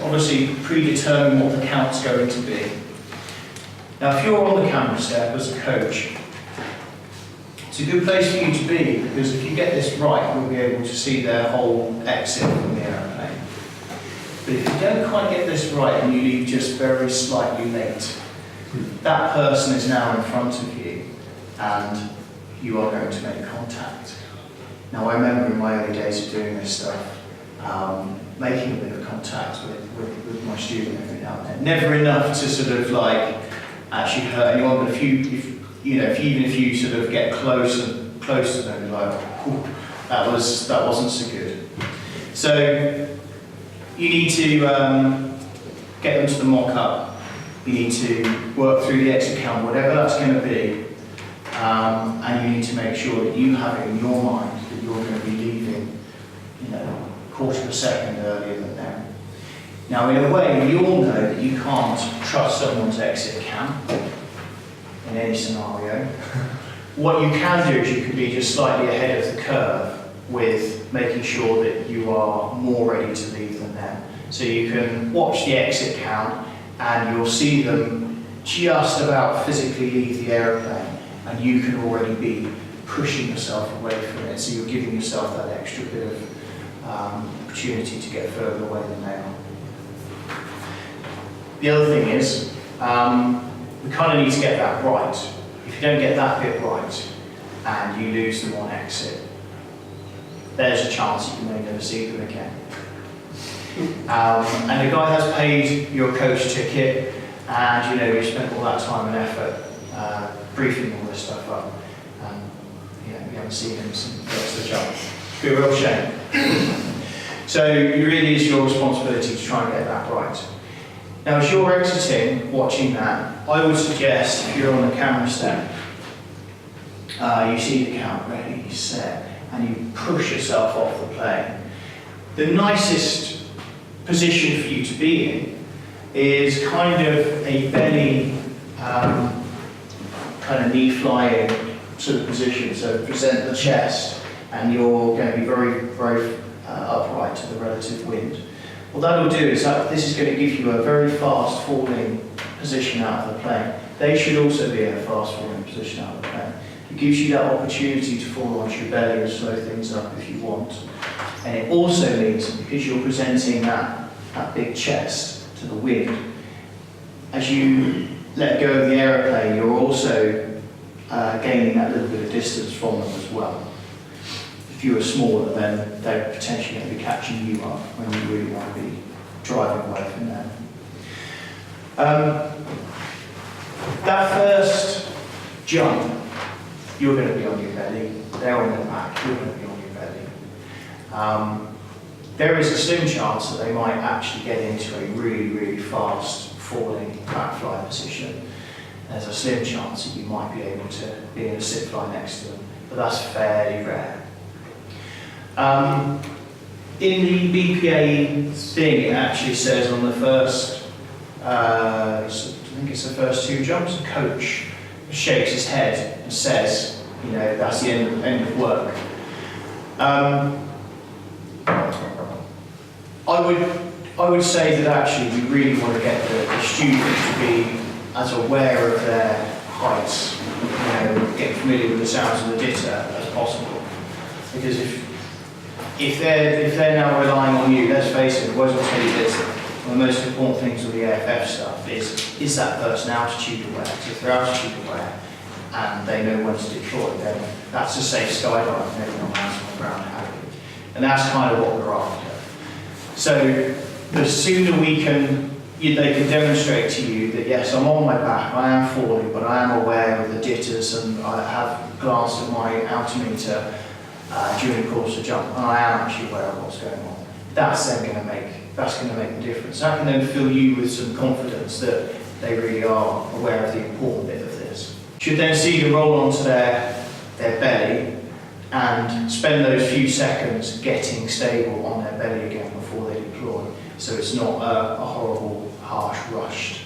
obviously predetermine what the count's going to be. Now, if you're on the camera step as a coach, it's a good place for you to be, because if you get this right, you'll be able to see their whole exit from the aeroplane. But if you don't quite get this right and you leave just very slightly late, that person is now in front of you and you are going to make contact. Now, I remember in my early days of doing this stuff, making a bit of contact with my student every now and then. Never enough to sort of like actually hurt anyone, but even if you sort of get close to them, you're like, that wasn't so good. So you need to get them to the mock-up. You need to work through the exit count, whatever that's going to be, and you need to make sure that you have it in your mind that you're going to be leaving, a quarter of a second earlier than them. Now, in a way, we all know that you can't trust someone's exit count in any scenario. What you can do is you can be just slightly ahead of the curve with making sure that you are more ready to leave than them. So you can watch the exit count and you'll see them just about physically leave the aeroplane, and you can already be pushing yourself away from it. So you're giving yourself that extra bit of opportunity to get further away than they are. The other thing is, we kind of need to get that right. If you don't get that bit right and you lose them on exit, there's a chance that you may never see them again. And the guy has paid your coach ticket, and you spent all that time and effort briefing all this stuff up, and you haven't seen him since the rest of the job. It'd be a real shame. So it really is your responsibility to try and get that right. Now, as you're exiting, watching that, I would suggest, if you're on the camera step, you see the count ready, set, and you push yourself off the plane. The nicest position for you to be in is kind of a belly, kind of knee flying sort of position. So present the chest, and you're going to be very, very upright to the relative wind. What that'll do is this is going to give you a very fast falling position out of the plane. They should also be in a fast falling position out of the plane. It gives you that opportunity to fall onto your belly and slow things up if you want. And it also means, because you're presenting that big chest to the wind, as you let go of the aeroplane, you're also gaining that little bit of distance from them as well. If you were smaller, then they're potentially going to be catching you up when you really want to be driving away from them. That first jump, you're going to be on your belly. They're on their back, you're going to be on your belly. There is a slim chance that they might actually get into a really, really fast falling back fly position. There's a slim chance that you might be able to be in a sit fly next to them, but that's fairly rare. In the BPA thing, it actually says on the first, I think it's the first two jumps, the coach shakes his head and says, that's the end of work. I would say that actually we really want to get the student to be as aware of their heights, get familiar with the sounds of the ditto as possible. Because if they're now relying on you, let's face it, the words will tell you this, one of the most important things with the AFF stuff is that person altitude aware. So if they're altitude aware and they know when to deploy, then that's a safe skydive, maybe not lands on the ground happy. And that's kind of what we're after. So the sooner they can demonstrate to you that yes, I'm on my back, I am falling, but I am aware of the jitters and I have glanced at my altimeter during the course of the jump, and I am actually aware of what's going on. That's then going to make the difference. That can then fill you with some confidence that they really are aware of the important bit of this. You should then see them roll onto their belly and spend those few seconds getting stable on their belly again before they deploy. So it's not a horrible, harsh, rushed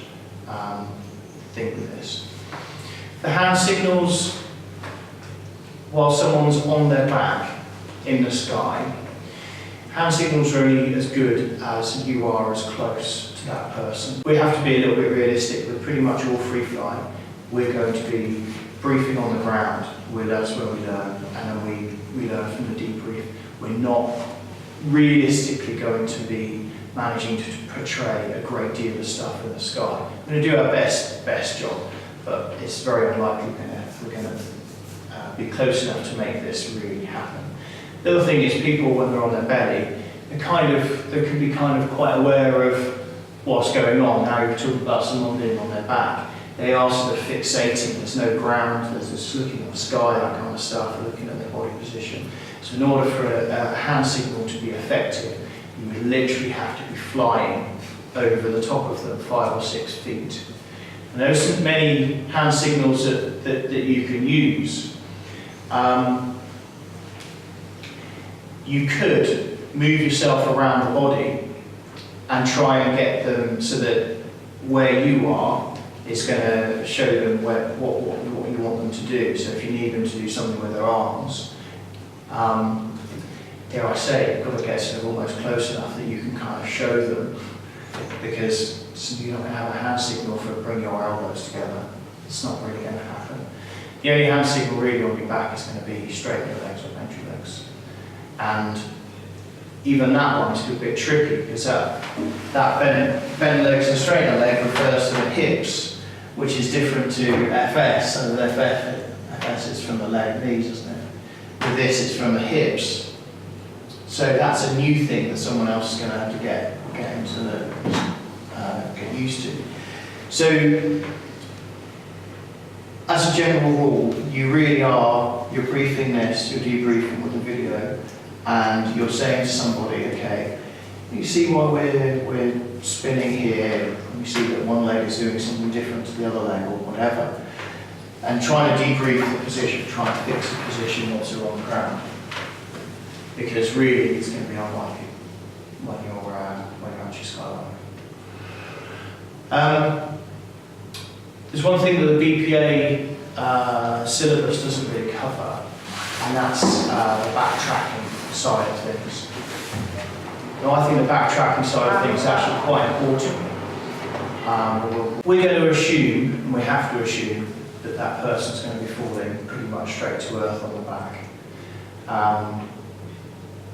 thing with this. The hand signals, while someone's on their back in the sky, Hand signals are only as good as you are as close to that person. We have to be a little bit realistic with pretty much all Freefly. We're going to be briefing on the ground. That's where we learn, and then we learn from the debrief. We're not realistically going to be managing to portray a great deal of stuff in the sky. We're going to do our best job, but it's very unlikely we're going to be close enough to make this really happen. The other thing is, people, when they're on their belly, they can be kind of quite aware of what's going on. Now you're talking about someone being on their back. They are sort of fixating. There's no ground. There's just looking at the sky, that kind of stuff, looking at their body position. So in order for a hand signal to be effective, you would literally have to be flying over the top of them 5 or 6 feet. And there are many hand signals that you can use. You could move yourself around the body and try and get them so that where you are is going to show them what you want them to do. So if you need them to do something with their arms, dare I say, you've got to get sort of almost close enough that you can kind of show them, because you're not going to have a hand signal for bring your elbows together. It's not really going to happen. The only hand signal really on your back is going to be straighten your legs or bend your legs. And even that one is a bit tricky, because that bend legs and straighten leg refers to the hips, which is different to FS. So the FS is from the leg knees, isn't it? With this, it's from the hips. So that's a new thing that someone else is going to have to get used to. So, as a general rule, you're briefing this, you're debriefing with a video, and you're saying to somebody, okay, you see why we're spinning here, you see that one leg is doing something different to the other leg or whatever, and trying to debrief the position, trying to fix the position once you're on the ground. Because really, it's going to be unlikely when you're actually skydiving. There's one thing that the BPA syllabus doesn't really cover, and that's the backtracking side of things. Now, I think the backtracking side of things is actually quite important. We're going to assume, and we have to assume, that that person's going to be falling pretty much straight to earth on the back.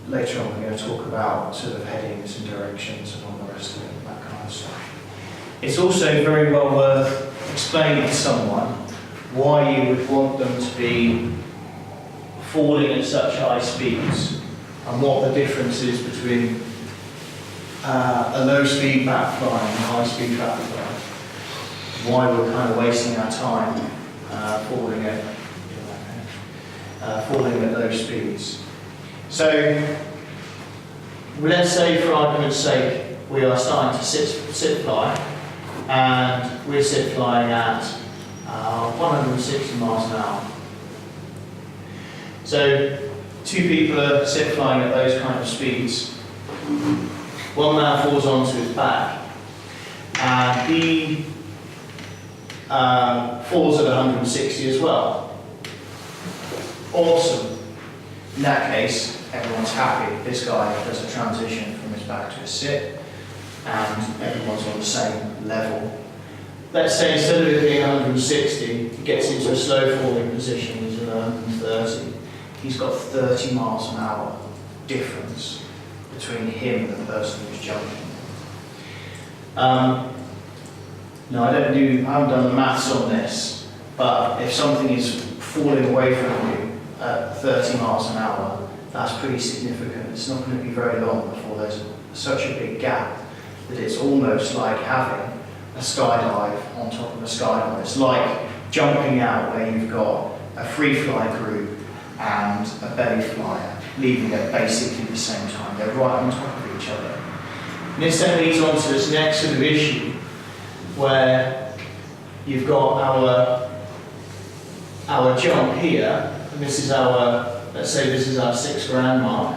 Later on, we're going to talk about sort of headings and directions and all the rest of it, that kind of stuff. It's also very well worth explaining to someone why you would want them to be falling at such high speeds, and what the difference is between a low-speed back flying and a high-speed back flying. Why we're kind of wasting our time falling at low speeds. So, let's say, for argument's sake, we are starting to sit fly, and we're sit flying at 160 miles an hour. So, 2 people are sit flying at those kind of speeds. One man falls onto his back, and he falls at 160 as well. Awesome. In that case, everyone's happy. This guy does a transition from his back to a sit, and everyone's on the same level. Let's say instead of it being 160, he gets into a slow falling position, he's at 130. He's got 30 miles an hour difference between him and the person who's jumping. Now, I haven't done the maths on this, but if something is falling away from you at 30 miles an hour, that's pretty significant. It's not going to be very long before there's such a big gap that it's almost like having a skydive on top of a skydive. It's like jumping out where you've got a Freefly group and a belly flyer, leaving at basically the same time. They're right on top of each other. And this then leads on to this next sort of issue, where you've got our jump here, and this is let's say this is our 6 grand mark.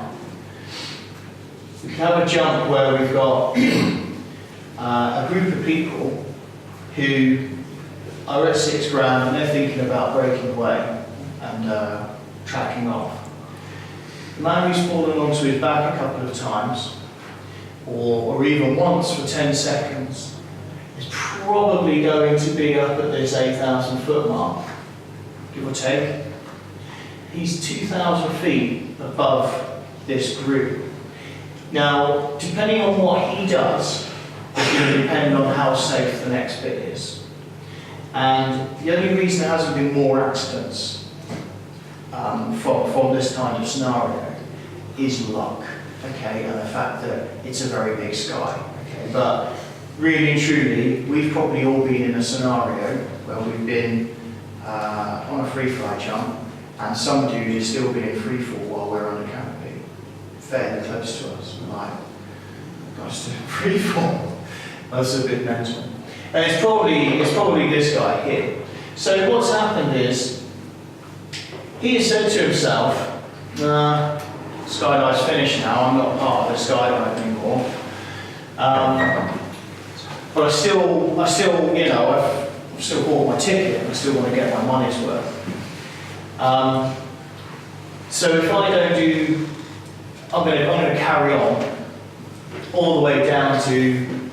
We can have a jump where we've got a group of people who are at 6 grand and they're thinking about breaking away and tracking off. The man who's fallen onto his back a couple of times, or even once for 10 seconds, is probably going to be up at this 8,000 foot mark, give or take. He's 2,000 feet above this group. Now, depending on what he does, it's going to depend on how safe the next bit is. And the only reason there hasn't been more accidents from this kind of scenario is luck, okay, and the fact that it's a very big sky, okay. But really and truly, we've probably all been in a scenario where we've been on a Freefly jump, and some dude is still being free fall while we're on a canopy, fairly close to us. We're like, gosh, free fall. That's a bit mental. And it's probably this guy here. So what's happened is, he has said to himself, skydiving's finished now, I'm not part of the skydive anymore. But I still, you know, I've still bought my ticket, and I still want to get my money's worth. So if I don't do, I'm going to carry on all the way down to,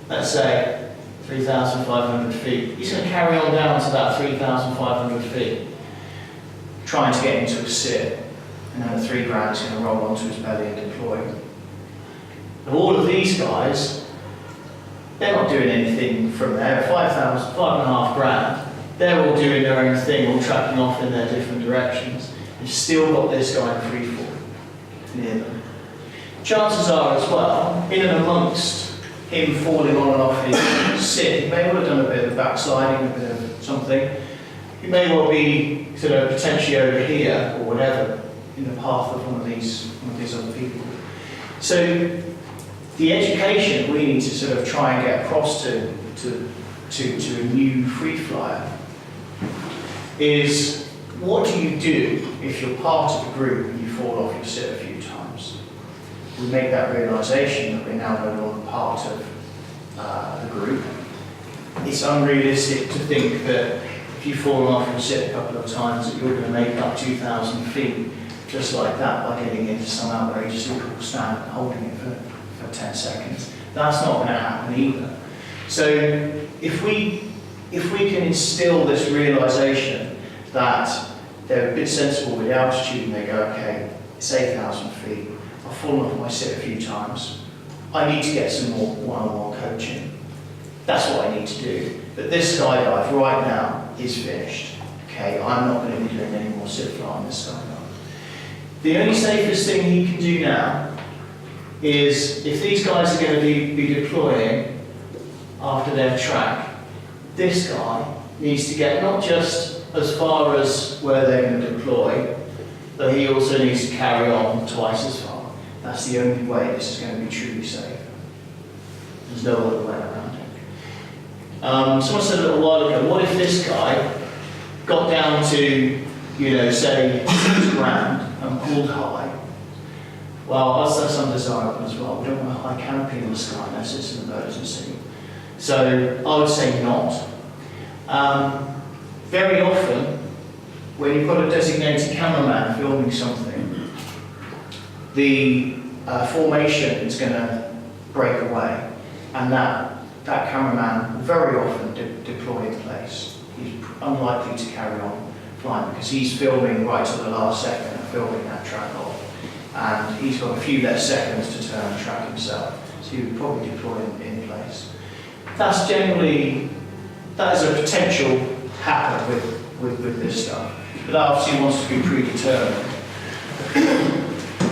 let's say, 3,500 feet. He's going to carry on down to that 3,500 feet, trying to get into a sit, and then the 3 grand is going to roll onto his belly and deploy. And all of these guys, they're not doing anything from there. 5.5 grand, they're all doing their own thing, all tracking off in their different directions. You've still got this guy in free fall near them. Chances are as well, in and amongst him falling on and off his sit, he may well have done a bit of backsliding, a bit of something. He may well be sort of potentially over here or whatever in the path of one of these other people. So the education we need to sort of try and get across to a new free flyer is, what do you do if you're part of a group and you fall off your sit a few times? We make that realisation that we're now no longer part of the group. It's unrealistic to think that if you fall off your sit a couple of times that you're going to make up 2,000 feet just like that by getting into some outrageous little stand and holding it for 10 seconds. That's not going to happen either. So if we can instill this realisation that they're a bit sensible with the altitude and they go, okay, it's 8,000 feet, I've fallen off my sit a few times, I need to get some more one-on-one coaching. That's what I need to do. But this skydive right now is finished. Okay, I'm not going to be doing any more sit fly on this skydive. The only safest thing he can do now is, if these guys are going to be deploying after their track, this guy needs to get not just as far as where they're going to deploy, but he also needs to carry on twice as far. That's the only way this is going to be truly safe. There's no other way around it. Someone said a little while ago, what if this guy got down to, you know, say 6 grand and pulled high? Well, that's undesirable as well. We don't want a high canopy in the sky unless it's an emergency. So I would say not. Very often, when you've got a designated cameraman filming something, the formation is going to break away, and that cameraman will very often deploy in place. He's unlikely to carry on flying because he's filming right to the last second and filming that track off. And he's got a few less seconds to turn and track himself, so he would probably deploy in place. That's generally, that is a potential happen with this stuff, but that obviously wants to be predetermined.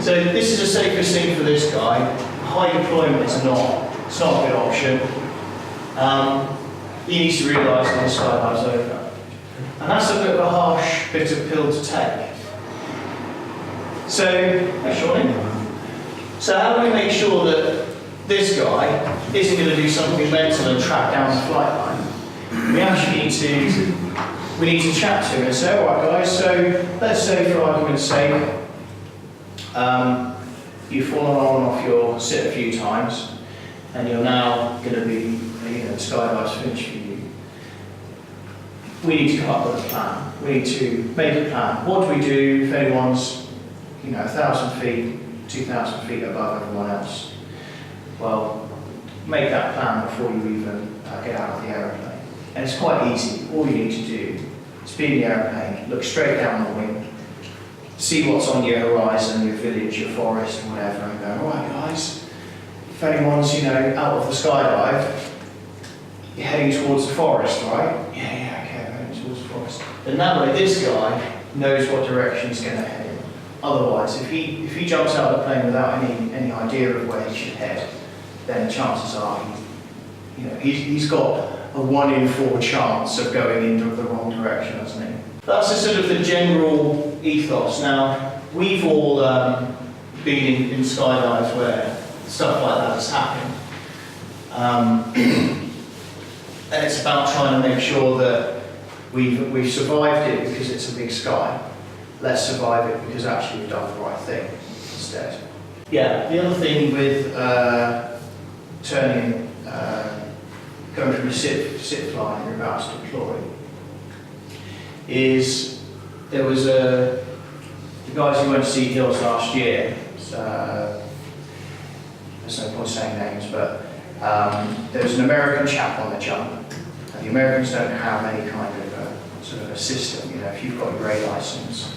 So this is the safest thing for this guy. High deployment is not, it's not a good option. He needs to realise when the skydive's over. And that's a bit of a harsh bit of pill to take. So, so how do we make sure that this guy isn't going to do something mental and track down the flight line? We actually need to chat to him and say, all right guys, so let's say for argument's sake, you've fallen on and off your sit a few times, and you're now going to be, you know, the skydive's finished for you. We need to come up with a plan. We need to make a plan. What do we do if anyone's, you know, 1,000 feet, 2,000 feet above everyone else. Well, make that plan before you even get out of the aeroplane. And it's quite easy. All you need to do is be in the aeroplane, look straight down the wing, see what's on your horizon, your village, your forest, whatever, and go, all right guys, if anyone's, you know, out of the skydive, you're heading towards the forest, right? Yeah, okay, I'm heading towards the forest. Then that way this guy knows what direction he's going to head in. Otherwise, if he jumps out of the plane without any idea of where he should head, then chances are he's got a 1 in 4 chance of going into the wrong direction, hasn't he? That's the sort of the general ethos. Now, we've all been in skydives where stuff like that has happened. And it's about trying to make sure that we've survived it because it's a big sky. Let's survive it because actually we've done the right thing instead. Yeah, the other thing with going from a sit fly and you're about to deploy is there was the guys who went to Sea Hills last year, there's no point saying names, but there was an American chap on the jump, and the Americans don't have any kind of sort of a system. You know, if you've got your A license,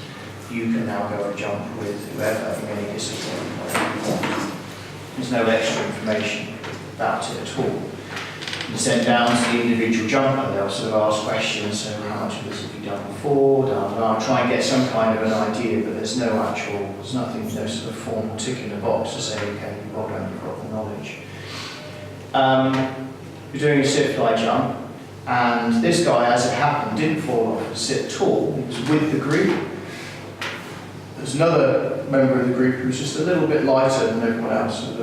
you can now go and jump with whoever in any discipline, whatever you want. There's no extra information about it at all. You send down to the individual jumper, they'll sort of ask questions, so how much of this have you done before, try and get some kind of an idea, but there's nothing, no sort of formal tick in the box to say, okay, well done, you've got the knowledge. You're doing a sit fly jump, and this guy, as it happened, didn't fall off the sit at all. He was with the group. There's another member of the group who's just a little bit lighter than everyone else, sort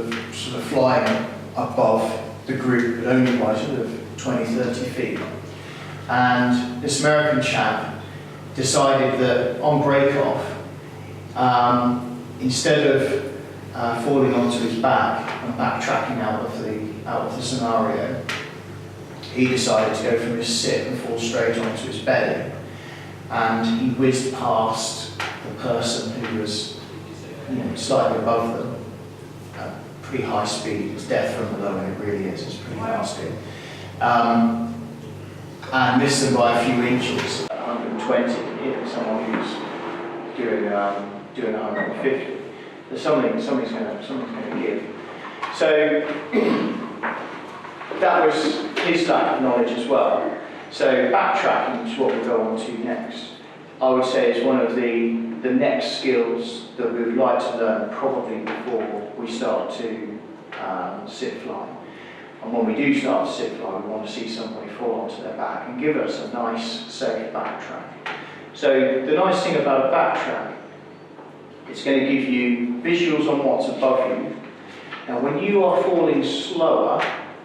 of flying above the group, but only by sort of 20, 30 feet. And this American chap decided that on break-off, instead of falling onto his back and backtracking out of the scenario, he decided to go from his sit and fall straight onto his belly. And he whizzed past the person who was slightly above them. Pretty high speed, it's death from below, and it really is, it's pretty nasty. And missed them by a few inches, 120, someone who's doing 150. There's something's going to give. So that was his lack of knowledge as well. So backtracking, which is what we'll go on to next, I would say is one of the next skills that we would like to learn probably before we start to sit fly. And when we do start to sit fly, we want to see somebody fall onto their back and give us a nice, safe backtrack. So the nice thing about a backtrack, it's going to give you visuals on what's above you. Now when you are falling slower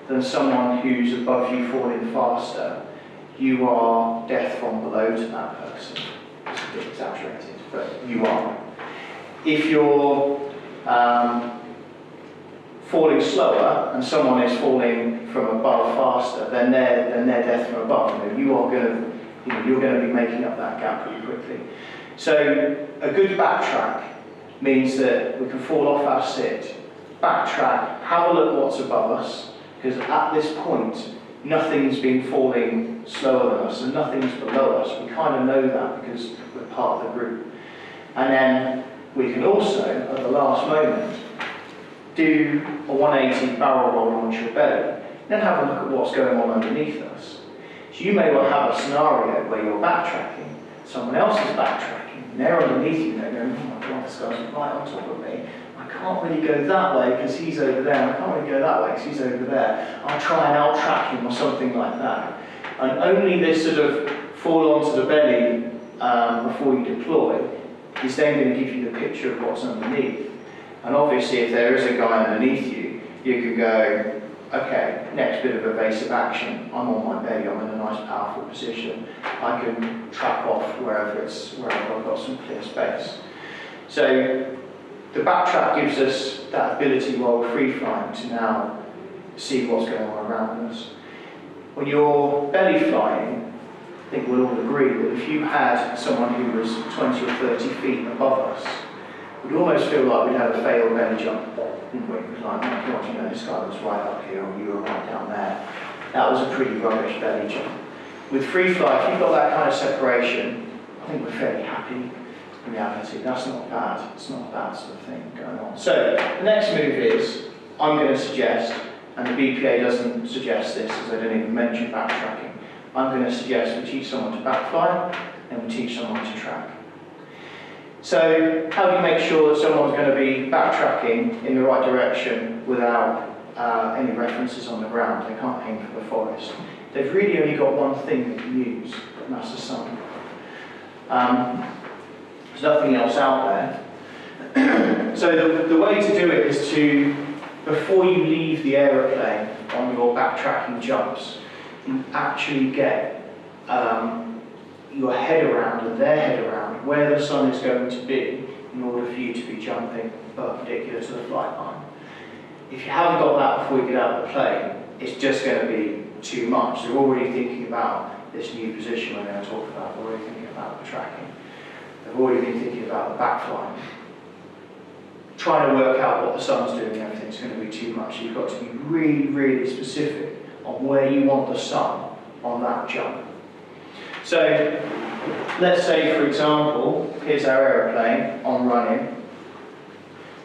than someone who's above you falling faster, you are death from below to that person. It's a bit exaggerated, but you are. If you're falling slower and someone is falling from above faster, then they're death from above. You're going to be making up that gap pretty quickly. So a good backtrack means that we can fall off our sit, backtrack, have a look what's above us, because at this point nothing's been falling slower than us and nothing's below us. We kind of know that because we're part of the group. And then we can also, at the last moment, do a 180 barrel roll onto your belly, then have a look at what's going on underneath us. So you may well have a scenario where you're backtracking, someone else is backtracking, and they're underneath you, and they're going, oh my God, this guy's right on top of me. I can't really go that way because he's over there, I can't really go that way because he's over there. I'll try and out-track him or something like that. And only this sort of fall onto the belly before you deploy is then going to give you the picture of what's underneath. And obviously if there is a guy underneath you, you can go, okay, next bit of evasive action, I'm on my belly, I'm in a nice powerful position. I can track off wherever I've got some clear space. So the backtrack gives us that ability while we're free flying to now see what's going on around us. When you're belly flying, I think we'll all agree that if you had someone who was 20 or 30 feet above us we'd almost feel like we'd had a failed belly jump. Didn't we? It was like, oh God, you know, this guy was right up here, or you were right down there. That was a pretty rubbish belly jump. With Freefly, if you've got that kind of separation, I think we're fairly happy. In reality, that's not bad. It's not a bad sort of thing going on. So the next move is, I'm going to suggest, and the BPA doesn't suggest this, as I don't even mention backtracking. I'm going to suggest we teach someone to backfly, and we teach someone to track. So how do you make sure that someone's going to be backtracking in the right direction without any references on the ground? They can't aim for the forest. They've really only got one thing they can use, and that's the sun. There's nothing else out there. So the way to do it is to, before you leave the aeroplane on your backtracking jumps, you actually get your head around and their head around where the sun is going to be in order for you to be jumping perpendicular to the flight line. If you haven't got that before you get out of the plane, it's just going to be too much. They're already thinking about this new position when they're going to talk about, they're already thinking about the tracking. They've already been thinking about the backflying. Trying to work out what the sun's doing and everything's going to be too much. You've got to be really, really specific on where you want the sun on that jump. So, let's say, for example, here's our aeroplane on running,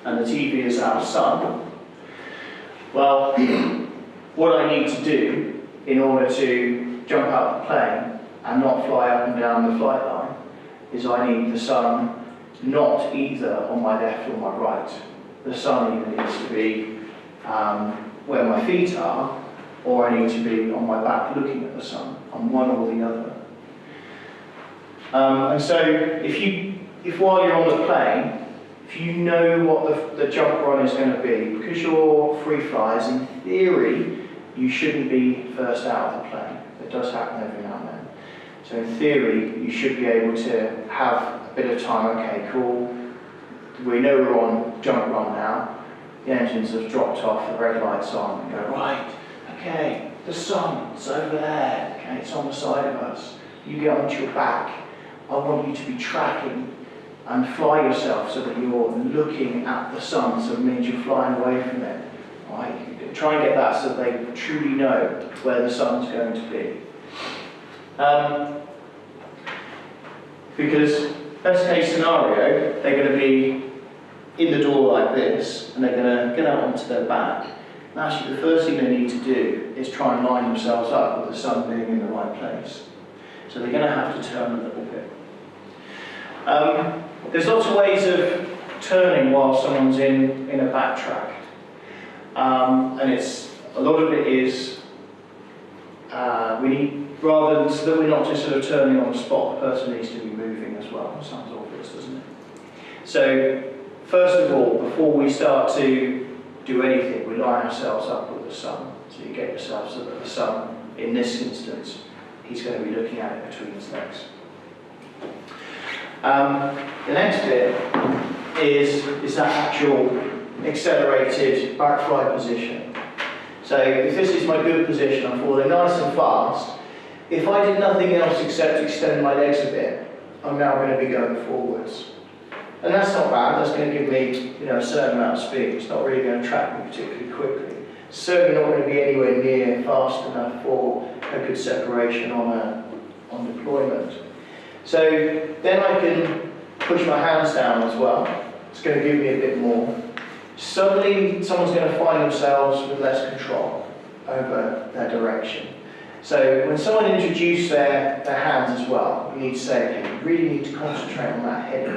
and the TV is our sun. Well, what I need to do in order to jump out of the plane and not fly up and down the flight line is I need the sun not either on my left or my right. The sun either needs to be where my feet are, or I need to be on my back looking at the sun, on one or the other. And so if while you're on the plane, if you know what the jump run is going to be, because you're free flyers, in theory, you shouldn't be first out of the plane. It does happen every now and then. So in theory, you should be able to have a bit of time. Okay, cool. We know we're on jump run now. The engines have dropped off, the red light's on. You go, right, okay, the sun's over there. Okay, it's on the side of us. You get onto your back. I want you to be tracking and fly yourself so that you're looking at the sun, so it means you're flying away from it. Right? Try and get that so that they truly know where the sun's going to be. Because best case scenario, they're going to be in the door like this, and they're going to get out onto their back. And actually, the first thing they need to do is try and line themselves up with the sun being in the right place. So they're going to have to turn a little bit. There's lots of ways of turning while someone's in a backtrack. And a lot of it is, we need, rather than, so that we're not just sort of turning on the spot, the person needs to be moving as well. It sounds obvious, doesn't it? So, first of all, before we start to do anything, we line ourselves up with the sun. So you get yourself so that the sun, in this instance, he's going to be looking at it between his legs. The next bit is that actual accelerated backfly position. So if this is my good position, I'm falling nice and fast. If I did nothing else except extend my legs a bit, I'm now going to be going forwards. And that's not bad, that's going to give me a certain amount of speed. It's not really going to track me particularly quickly. It's certainly not going to be anywhere near fast enough for a good separation on deployment. So then I can push my hands down as well. It's going to give me a bit more. Suddenly someone's going to find themselves with less control over their direction. So when someone introduces their hands as well, you need to say, okay, you really need to concentrate on that head.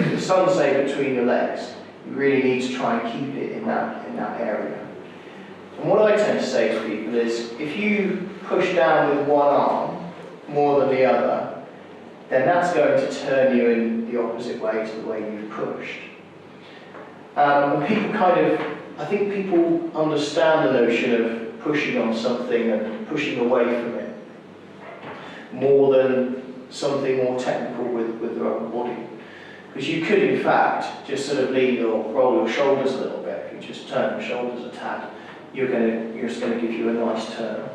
If the sun's, say, between your legs, you really need to try and keep it in that area. And what I tend to say to people is, if you push down with one arm more than the other, then that's going to turn you in the opposite way to the way you've pushed. And people I think people understand the notion of pushing on something and pushing away from it more than something more technical with their own body. Because you could, in fact, just sort of lean or roll your shoulders a little bit. If you just turn your shoulders a tad, you're just going to give you a nice turn.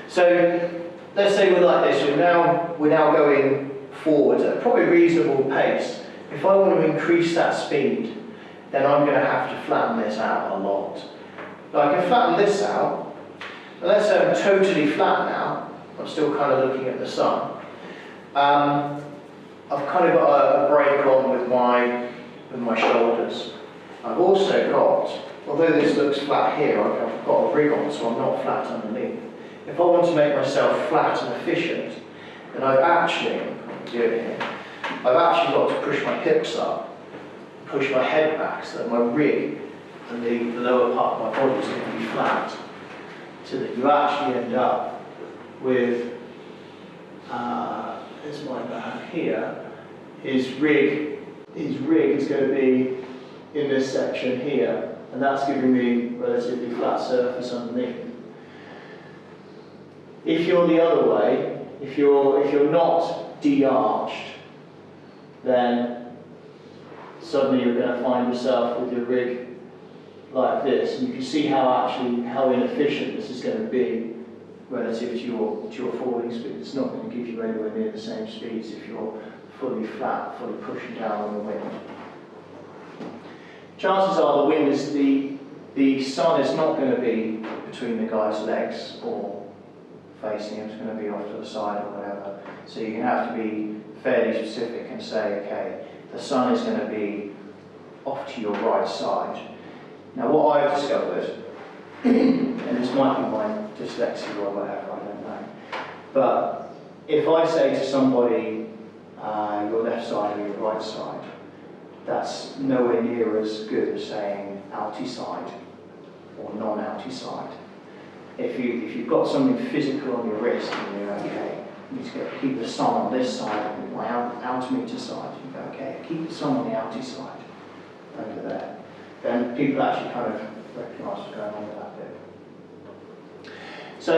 So let's say we're like this. We're now going forward at a probably reasonable pace. If I want to increase that speed, then I'm going to have to flatten this out a lot. Now I can flatten this out, and let's say I'm totally flat now, I'm still kind of looking at the sun. I've kind of got a brake on with my shoulders. I've also got, although this looks flat here, I've got a rig on, so I'm not flat underneath. If I want to make myself flat and efficient, then I've actually, do it here, I've actually got to push my hips up, push my head back so that my rig and the lower part of my body is going to be flat, so that you actually end up with, there's my back here, his rig is going to be in this section here, and that's giving me relatively flat surface underneath. If you're the other way, if you're not de-arched, then suddenly you're going to find yourself with your rig like this, and you can see how inefficient this is going to be relative to your falling speed. It's not going to give you anywhere near the same speeds if you're fully flat, fully pushing down on the wind. Chances are the wind is the sun is not going to be between the guy's legs or facing him, it's going to be off to the side or whatever. So you're going to have to be fairly specific and say, okay, the sun is going to be off to your right side. Now what I've discovered, and this might be my dyslexia or whatever, I don't know, but if I say to somebody, your left side or your right side, that's nowhere near as good as saying outy side or non-outy side. If you've got something physical on your wrist and you're okay, you need to keep the sun on this side, my altimeter side, you go, okay, keep the sun on the outy side, over there. Then people actually kind of recognise what's going on with that bit. So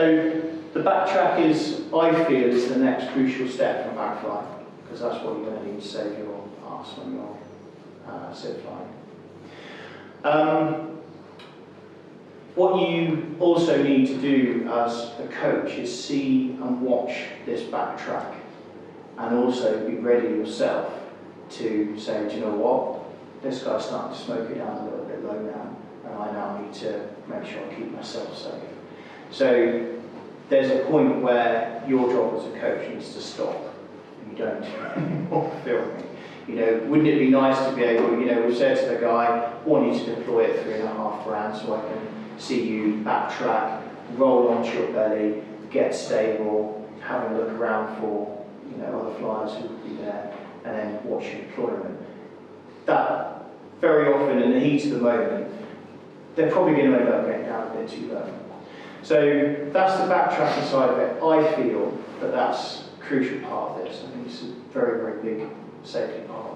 the backtrack is, I feel, is the next crucial step from backfly, because that's what you're going to need to save your arse when you're sit flying. What you also need to do as a coach is see and watch this backtrack, and also be ready yourself to say, do you know what, this guy's starting to smoke it down a little bit low now, and I now need to make sure I keep myself safe. So there's a point where your job as a coach needs to stop, and you don't anymore filming. You know, wouldn't it be nice to be able, you know, we've said to the guy, I want you to deploy at 3.5 grand so I can see you backtrack, roll onto your belly, get stable, have a look around for, you know, other flyers who would be there, and then watch your deployment. That, very often in the heat of the moment, they're probably going to end up getting down a bit too low. So that's the backtracking side of it. I feel that that's a crucial part of this. I think it's a very, very big safety part.